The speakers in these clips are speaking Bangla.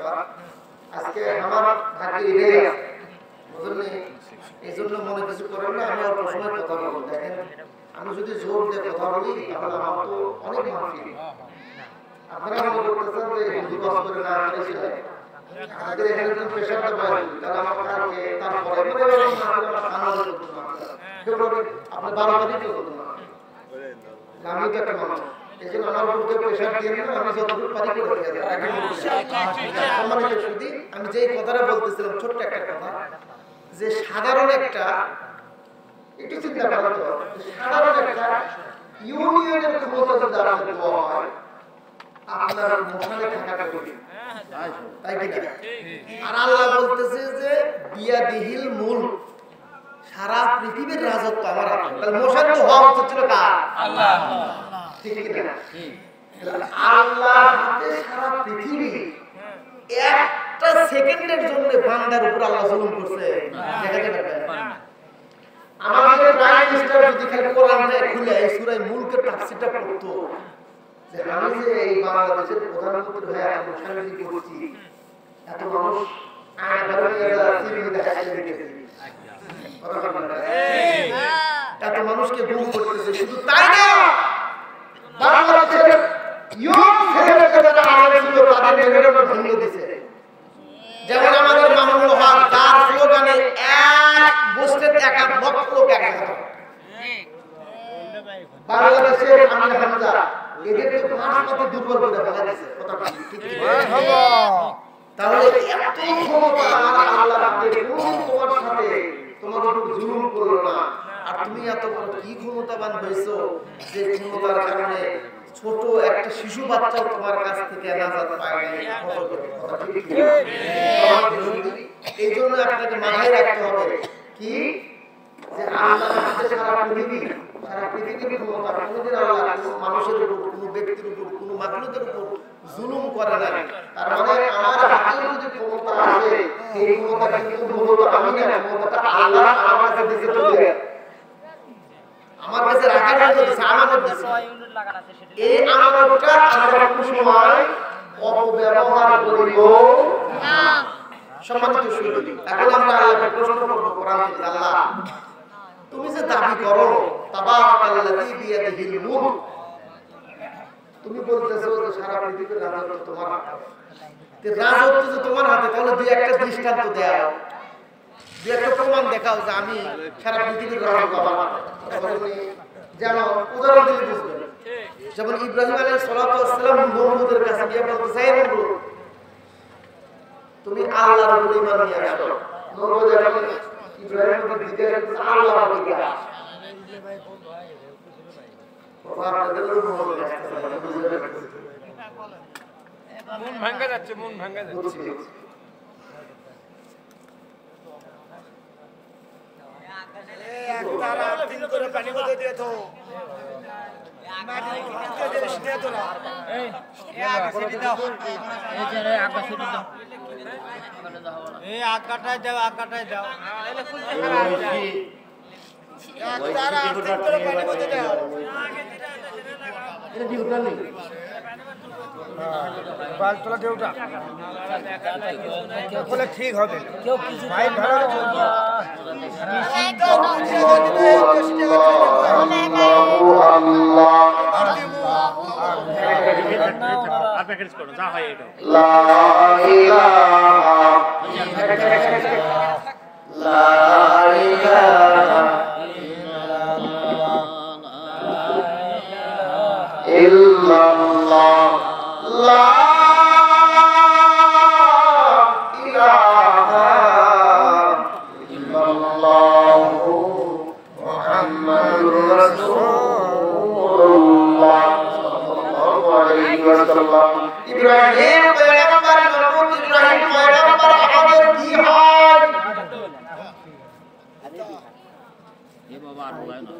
ব্যাপার। আজকে আমার ভাগ্যে এটাই আছে, বুঝলেন? এই জন্য মনে কিছু করেন না, আমি অল্প সময় কথা বলবো। দেখেন আমি যদি জোর দিয়ে কথা বলি তাহলে আমার তো অনেক মাহফিল, আপনারা মনে করতেছেন যে হুজুর ওয়াজ করে না করেছে, আমাদের এখানে যদি প্রেশারটা বাড়ে তাহলে আমার কালকে তারপরে ফেব্রুয়ারি আপনার 12 তারিখে করবো না, আমি তো একটা মানুষ, এই জন্য আমার উপর প্রেশার দিয়ে না, আমি যতটুকু পারি করে দেব। আমি যে কথাটা বলতেছিলাম ছোট্ট একটা কথা, যে সাধারণ একটা একটু চিন্তা করা তো, সাধারণ একটা ইউনিয়নের ক্ষমতা যদি আপনাদের দেওয়া হয় আপনার মশালে থাকা কঠিন, তাই কি না? আর আল্লাহ বলতেছে যে বিয়াদিহিল মুলক, সারা পৃথিবীর রাজত্ব আমার হাতে। তাহলে মশাল তো হওয়া উচিত ছিল কার? আল্লাহ। ঠিক কি না? আল্লাহর হাতে সারা পৃথিবী। একটা সেকেন্ডের জন্য বান্দার উপর আল্লাহ জুলুম করছে, দেখাতে পারবেন? আমাদের প্রাইম মিনিস্টার যদি খালি কোরআনটা খুলে এই সূরা মুলকের তাফসীরটা পড়তো, যে আমি যে এই বাংলাদেশের প্রধানমন্ত্রী হয়ে এত শান্তি করছি, এত মানুষ এত মানুষকে গুম করতেছে, শুধু তাই না বাংলাদেশের ইয়ং ছেলেদেরকে যারা আলেম ছিল তাদের মেরুদণ্ড ভেঙে দিয়েছে। যেমন আমাদের মামুনুল হক, তার স্লোগানে এক গোষ্ঠীর একা লক্ষ লোক এক হতো। বাংলাদেশের আমির হামজা এদের তো মাসমাতে দুর্বল করে ফেলা গেছে, কথা ঠিক কি? তাহলে এত ক্ষমতা আল্লাহ রাখতে কোন তোমার সাথে তোমার উপর জুলুম করলো না, আর তুমি এত বড় কি ক্ষমতাবান হয়েছো যে ক্ষমতার কারণে ছোট একটা শিশু বাচ্চাও তোমার কাছ থেকে নাজাত পায় না। এই জন্য আপনাকে মাথায় রাখতে হবে কি, যে আল্লাহ সারা পৃথিবীর ক্ষমতা কোনদিন আল্লাহ মানুষের উপর, কোনো ব্যক্তির উপর, কোনো মাখলুকের উপর জুলুম করে না। তার মানে আমার হাতে যদি ক্ষমতা আছে, এই ক্ষমতা কিন্তু মূলত আমি না, ক্ষমতা আল্লাহ আমার কাছে দিয়েছে, চলে আমার কাছে রাখার জন্য দিয়েছে, আমানত দিয়েছে। এই আমানতটা আমরা কোন সময় অপব্যবহার করিব না। সম্মানিত সুধী, এখন আমরা আল্লাহকে প্রশ্ন করব কোরআন থেকে, আল্লাহ তুমি যে দাবি করো তাবারাকাল্লাযী বিয়াদিহিল মুলক, তুমি বলতেছো যে সারা পৃথিবীর রাজত্ব তোমার হাতে, তে রাজত্ব যে তোমার হাতে, তাহলে দুই একটা দৃষ্টান্ত দাও, দুই একটা প্রমাণ দেখাও যে আমি সারা পৃথিবীর রাজত্ব আমার হাতে। যেমন উদাহরণ দিলে বুঝবেন, যেমন ইব্রাহিম আলাইহিস সালাতু ওয়াস সালাম নমরুদের কাছে গিয়ে বলতেছে, হে নমরুদ তুমি আল্লাহর উপর ঈমান নিয়ে আসো। নমরুদ যখন ইব্রাহিমের দিকে আল্লাহর দিকে আসে, মন ভাঙা যাচ্ছে, মন ভাঙা যাচ্ছে। পানি মধ্যে দিয়ে তো আকাটায় দাও, আকাটায় দাও, পানি মধ্যে দাও। বালতলা দেউটা বলে ঠিক হবে, ভাই ভালো ইব্রাহিম পয়গম্বর, নবী ইব্রাহিম পয়গম্বর আমাদের কি হয়? এই বাবা আর বলে না,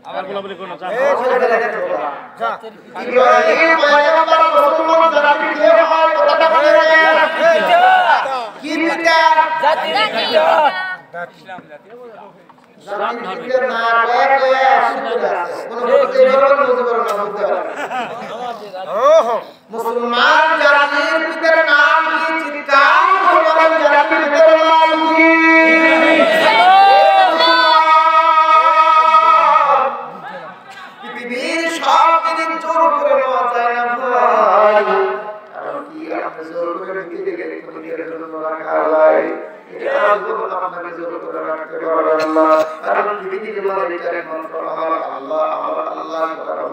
আবার বলে কোন যা ইব্রাহিম পয়গম্বর মুসলমান জাতি কি হয়? কথা বলে কি পিতা জাতি ইসলাম জাতি জাতি পিতা না কয় কয় আসলে আছে কোন বলতে এরকম বুঝতে পারো না, বুঝতে পারো মুসলমান জাতির পিতার নাম কি? জীবন আপনাকে জোর করে রাখতে পারবেন না কারণ পৃথিবীর মালিক একমাত্র আমার আল্লাহ করার